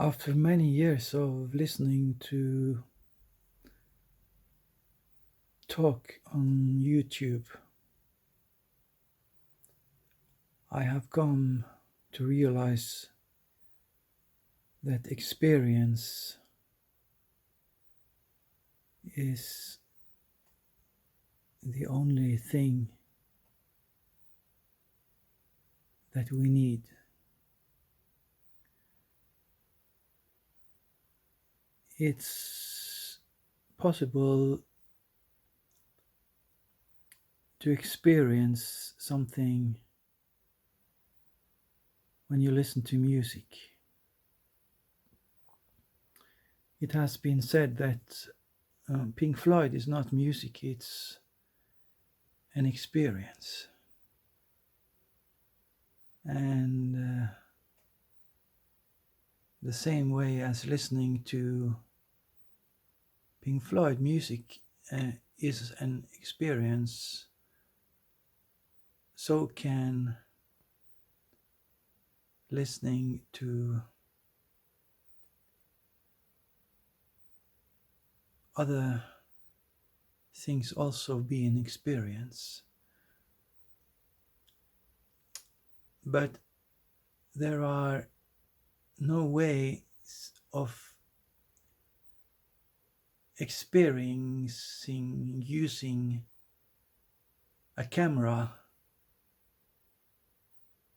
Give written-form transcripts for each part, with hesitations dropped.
After many years of listening to talk on YouTube, I have come to realize that experience is the only thing that we need. It's possible to experience something when you listen to music. It has been said that Pink Floyd is not music, it's an experience. And the same way as listening to Pink Floyd music is an experience, so can listening to other things also be an experience. But there are no ways of experiencing using a camera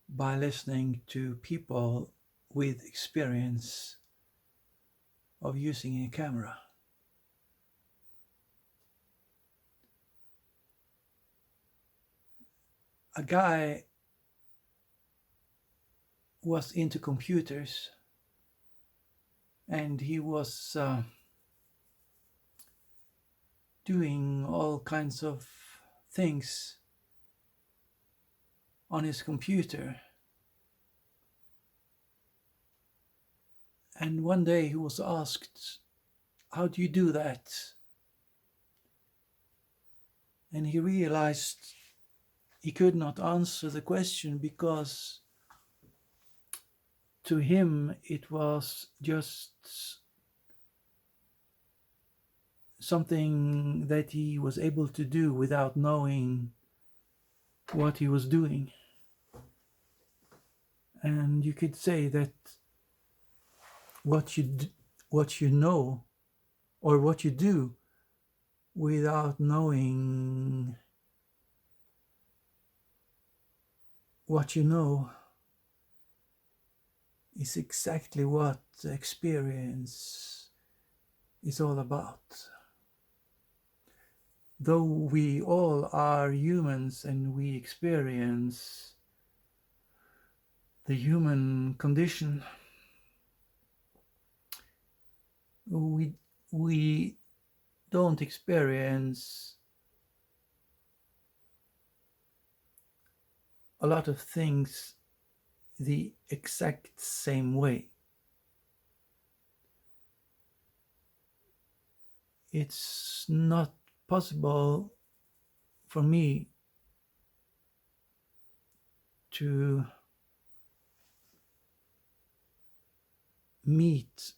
by listening to people with experience of using a camera. A guy was into computers and he was doing all kinds of things on his computer. And one day he was asked, "How do you do that?" And he realized he could not answer the question because to him it was just something that he was able to do without knowing what he was doing. And you could say that what you know or what you do without knowing what you know is exactly what experience is all about. Though we all are humans and we experience the human condition, we don't experience a lot of things the exact same way. It's not possible for me to meet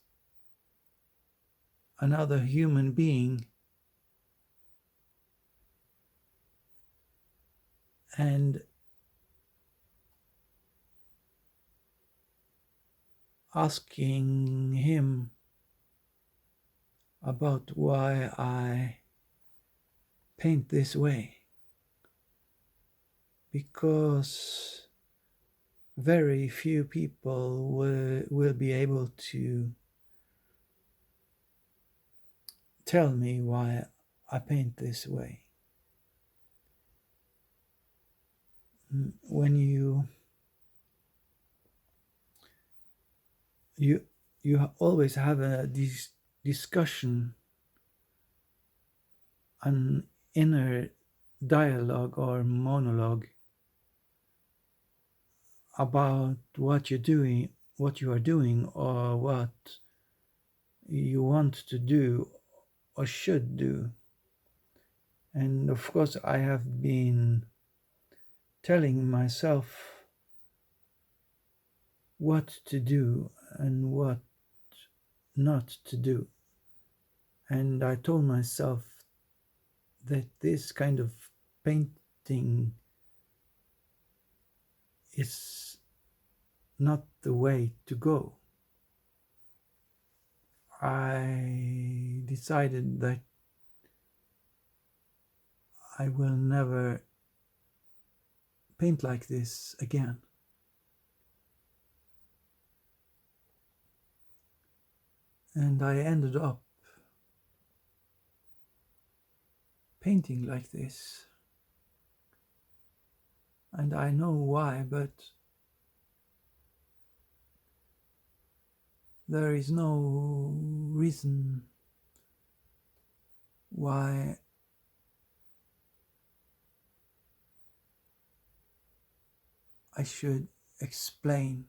another human being and asking him about why I paint this way, because very few people will be able to tell me why I paint this way. When you always have a discussion, an inner dialogue or monologue about what you are doing, or what you want to do or should do. And of course, I have been telling myself what to do and what not to do. And I told myself that this kind of painting is not the way to go. I decided that I will never paint like this again. And I ended up painting like this. And I know why, but there is no reason why I should explain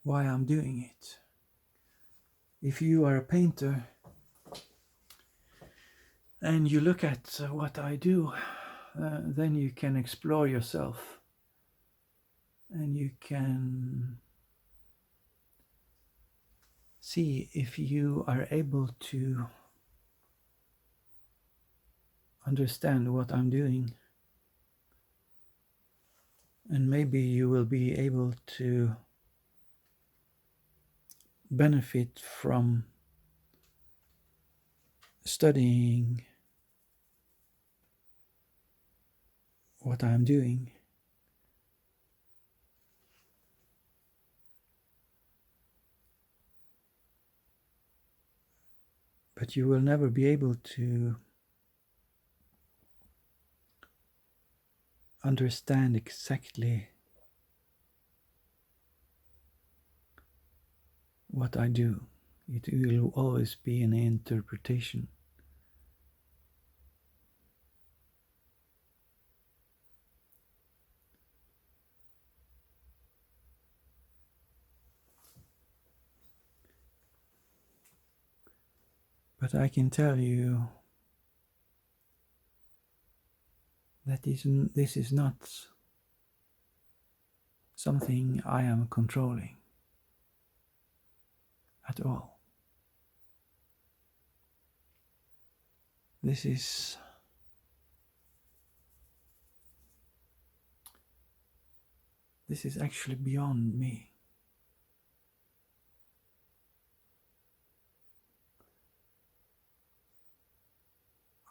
why I'm doing it. If you are a painter and you look at what I do, then you can explore yourself and you can see if you are able to understand what I'm doing. And maybe you will be able to benefit from studying what I'm doing. But you will never be able to understand exactly what I do. It will always be an interpretation. But I can tell you that this is not something I am controlling at all. This is actually beyond me.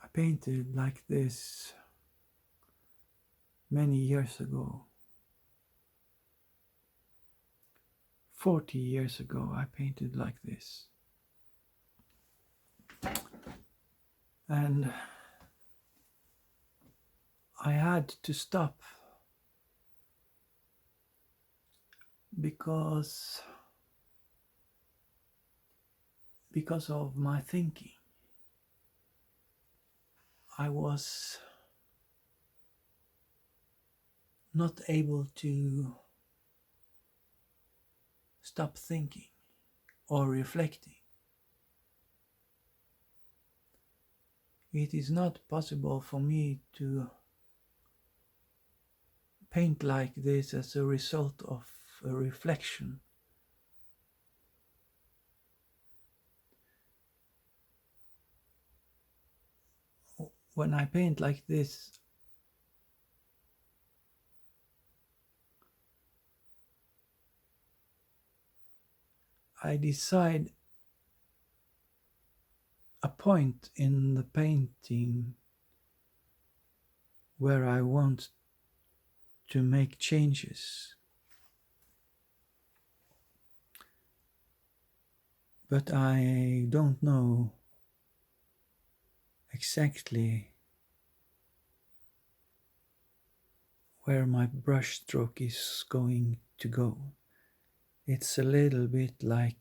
I painted like this many years ago. 40 years ago I painted like this. And I had to stop because of my thinking. I was not able to stop thinking or reflecting. It is not possible for me to paint like this as a result of a reflection. When I paint like this, I decide a point in the painting where I want to make changes. But I don't know exactly where my brush stroke is going to go. It's a little bit like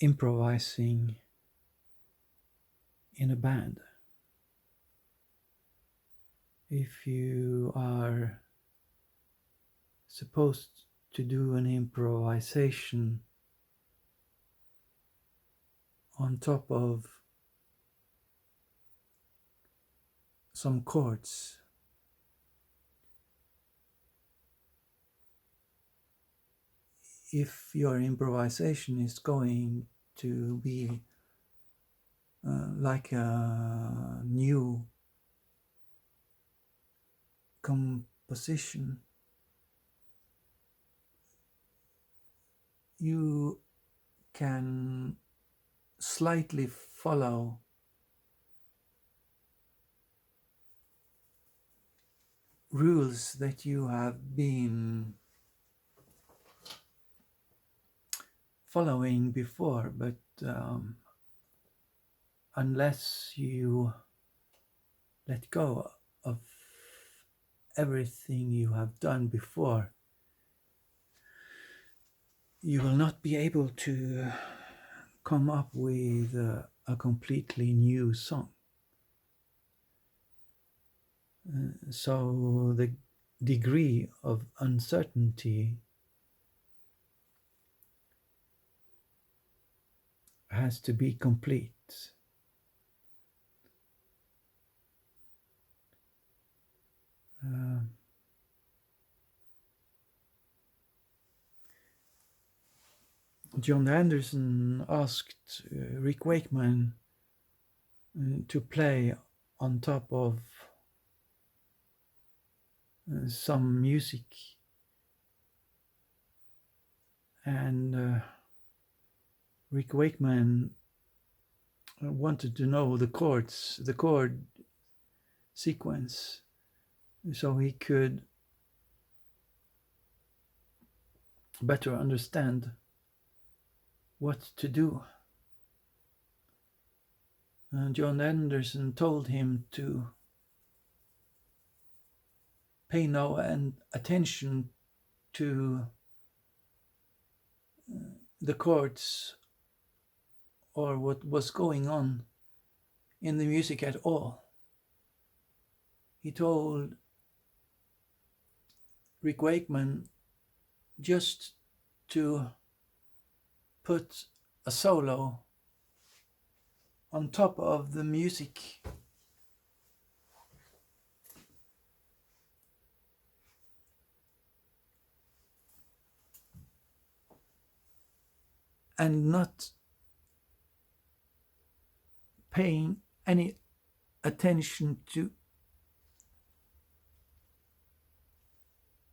improvising in a band. If you are supposed to do an improvisation on top of some chords, if your improvisation is going to be like a new composition, you can slightly follow rules that you have been following before, but unless you let go of everything you have done before, you will not be able to come up with a completely new song. So the degree of uncertainty has to be complete. John Anderson asked Rick Wakeman to play on top of some music, and Rick Wakeman wanted to know the chord sequence, so he could better understand what to do. John Anderson told him to pay no attention to the chords or what was going on in the music at all. He told Rick Wakeman just to put a solo on top of the music. And not paying any attention to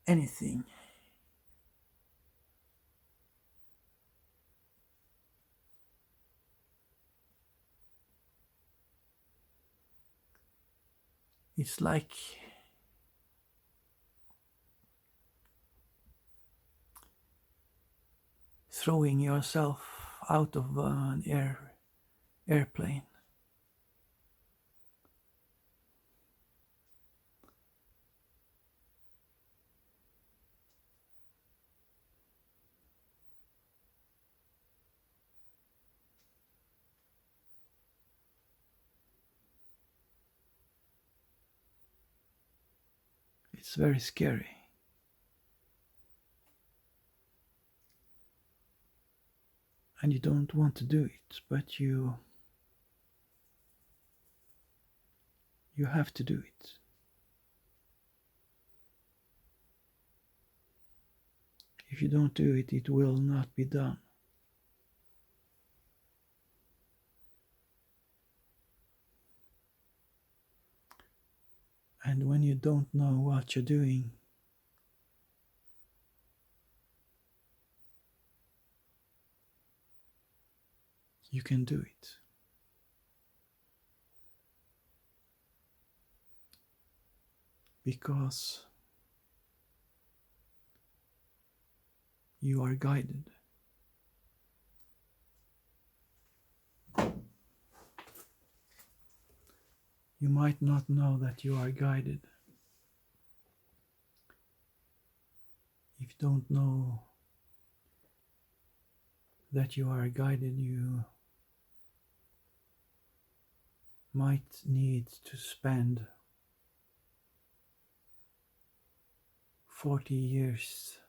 anything. It's like throwing yourself out of an airplane. It's very scary. And you don't want to do it, but you have to do it. If you don't do it, it will not be done. And when you don't know what you're doing, you can do it. Because you are guided. You might not know that you are guided. If you don't know that you are guided, you might need to spend 40 years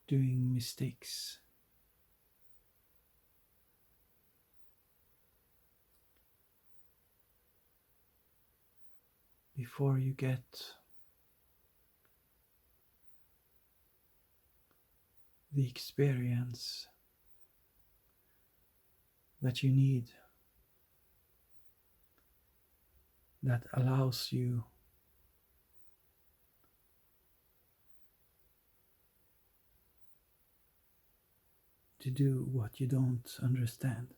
doing mistakes before you get the experience that you need, that allows you to do what you don't understand.